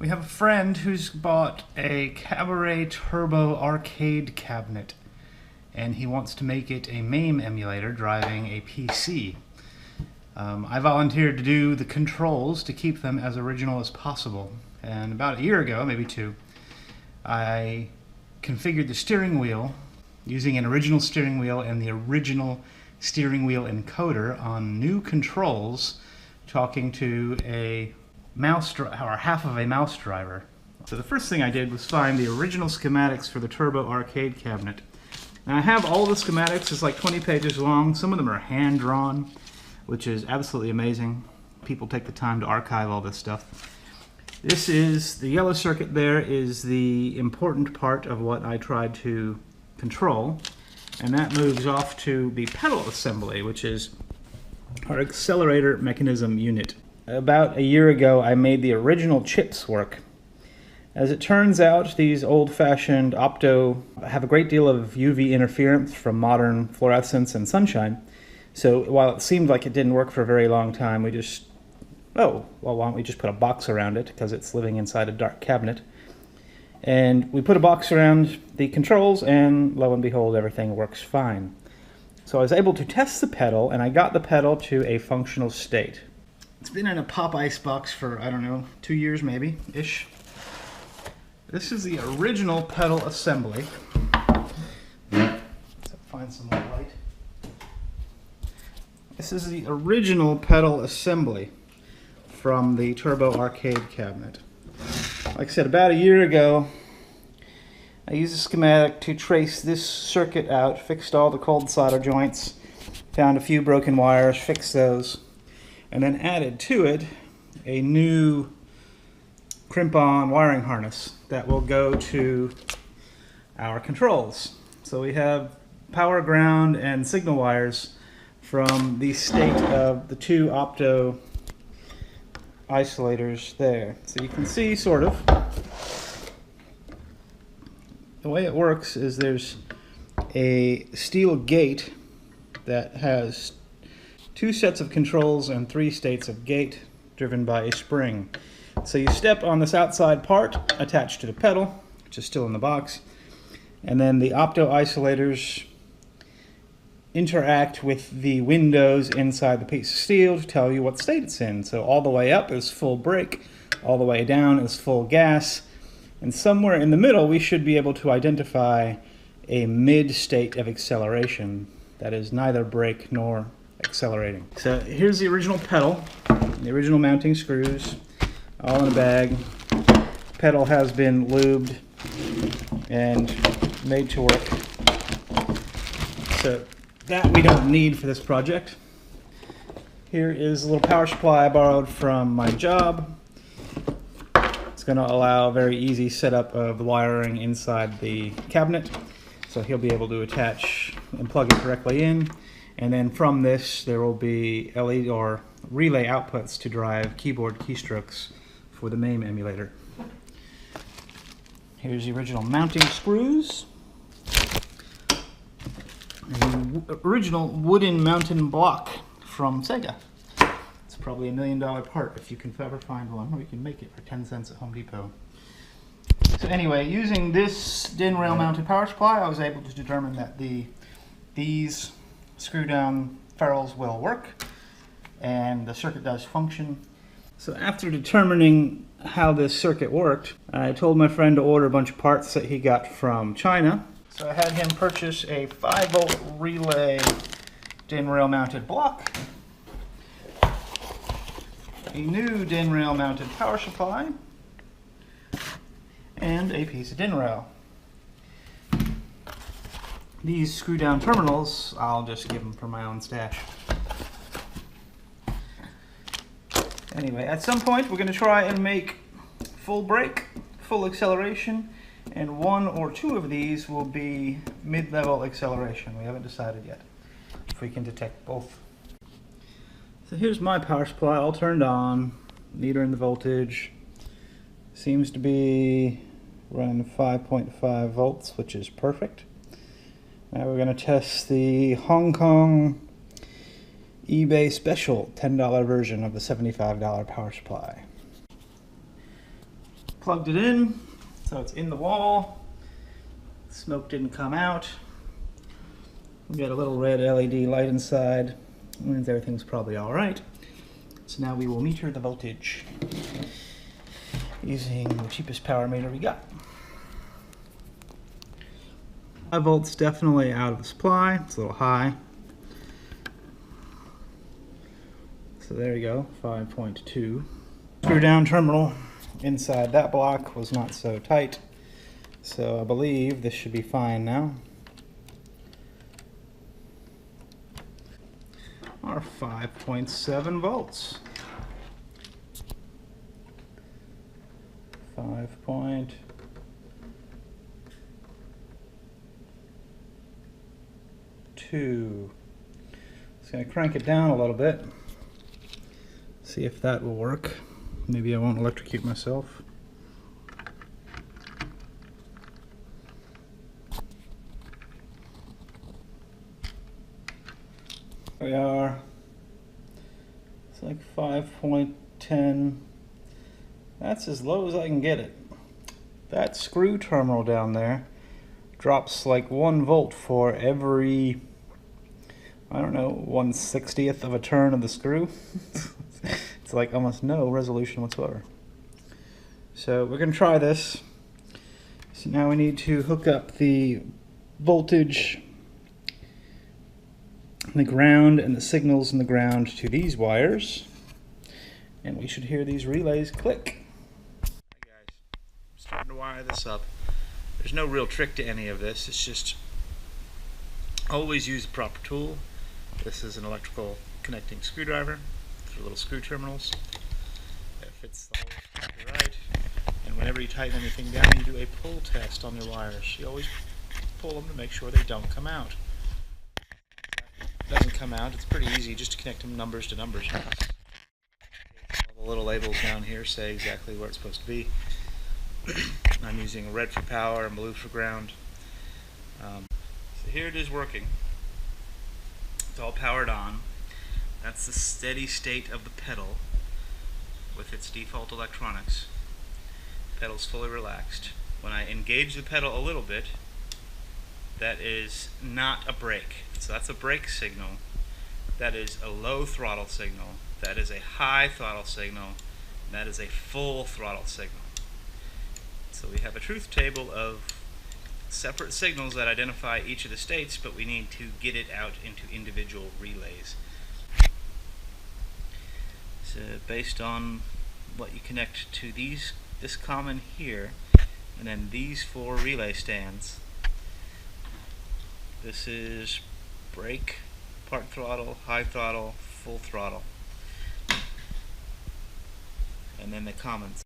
We have a friend who's bought a Cabaret Turbo arcade cabinet, and he wants to make it a Mame emulator driving a PC. I volunteered to do the controls to keep them as original as possible, and about a year ago, maybe two, I configured the steering wheel using an original steering wheel and the original steering wheel encoder on new controls, talking to a mouse or half of a mouse driver. So the first thing I did was find the original schematics for the Turbo arcade cabinet. And I have all the schematics. It's like 20 pages long. Some of them are hand-drawn, which is absolutely amazing. People take the time to archive all this stuff. This is the yellow circuit. There is the important part of what I tried to control, and that moves off to the pedal assembly, which is our accelerator mechanism unit. About a year ago, I made the original chips work. As it turns out, these old-fashioned opto have a great deal of UV interference from modern fluorescence and sunshine. So while it seemed like it didn't work for a very long time, we just, why don't we just put a box around it, because it's living inside a dark cabinet. And we put a box around the controls, and lo and behold, everything works fine. So I was able to test the pedal, and I got the pedal to a functional state. It's been in a pop ice box for, I don't know, 2 years maybe-ish. This is the original pedal assembly. Let's find some more light. This is the original pedal assembly from the Turbo arcade cabinet. Like I said, about a year ago, I used a schematic to trace this circuit out, fixed all the cold solder joints, found a few broken wires, fixed those, and then added to it a new crimp-on wiring harness that will go to our controls. So we have power, ground, and signal wires from the state of the two opto isolators there. So you can see, sort of, the way it works is there's a steel gate that has 2 sets of controls and 3 states of gate driven by a spring. So you step on this outside part attached to the pedal, which is still in the box, and then the opto isolators interact with the windows inside the piece of steel to tell you what state it's in. So all the way up is full brake, all the way down is full gas, and somewhere in the middle we should be able to identify a mid state of acceleration that is neither brake nor accelerating. So here's the original pedal, the original mounting screws, all in a bag. Pedal has been lubed and made to work. So that we don't need for this project. Here is a little power supply I borrowed from my job. It's going to allow a very easy setup of the wiring inside the cabinet. So he'll be able to attach and plug it directly in. And then from this, there will be LED or relay outputs to drive keyboard keystrokes for the Mame emulator. Here's the original mounting screws. The original wooden mountain block from Sega. It's probably $1 million part if you can ever find one, or you can make it for 10 cents at Home Depot. So anyway, using this DIN rail mounted power supply, I was able to determine that these screw down ferrules will work and the circuit does function. So after determining how this circuit worked, I told my friend to order a bunch of parts that he got from China. So I had him purchase a 5-volt relay DIN rail mounted block, a new DIN rail mounted power supply, and a piece of DIN rail. These screw down terminals, I'll just give them for my own stash. Anyway, at some point we're going to try and make full brake, full acceleration, and 1 or 2 of these will be mid-level acceleration. We haven't decided yet if we can detect both. So here's my power supply all turned on, meter in the voltage. Seems to be running 5.5 volts, which is perfect. Now we're going to test the Hong Kong eBay special $10 version of the $75 power supply. Plugged it in, so it's in the wall. Smoke didn't come out. We got a little red LED light inside. Means everything's probably all right. So now we will meter the voltage using the cheapest power meter we got. 5 volts definitely out of the supply. It's a little high. So there you go, 5.2. Screw down terminal inside that block was not so tight. So I believe this should be fine now. Our 5.7 volts. 5.2. Just gonna crank it down a little bit. See if that will work. Maybe I won't electrocute myself. There we are. It's like 5.10. That's as low as I can get it. That screw terminal down there drops like 1 volt for every, I don't know, 1/60th of a turn of the screw. It's like almost no resolution whatsoever. So we're going to try this. So now we need to hook up the voltage, the ground, and the signals in the ground to these wires. And we should hear these relays click. Hi guys, I'm starting to wire this up. There's no real trick to any of this. It's just always use the proper tool. This is an electrical connecting screwdriver for little screw terminals. It fits the hole exactly right. And whenever you tighten anything down, you do a pull test on your wires. You always pull them to make sure they don't come out. If it doesn't come out, it's pretty easy just to connect them numbers to numbers. All the little labels down here say exactly where it's supposed to be. I'm using red for power and blue for ground. So here it is working. It's all powered on. That's the steady state of the pedal with its default electronics. The pedal's fully relaxed. When I engage the pedal a little bit, that is not a brake. So that's a brake signal. That is a low throttle signal. That is a high throttle signal. That is a full throttle signal. So we have a truth table of separate signals that identify each of the states, but we need to get it out into individual relays. So based on what you connect to this common here, and then these 4 relay stands, this is brake, part throttle, high throttle, full throttle, and then the commons.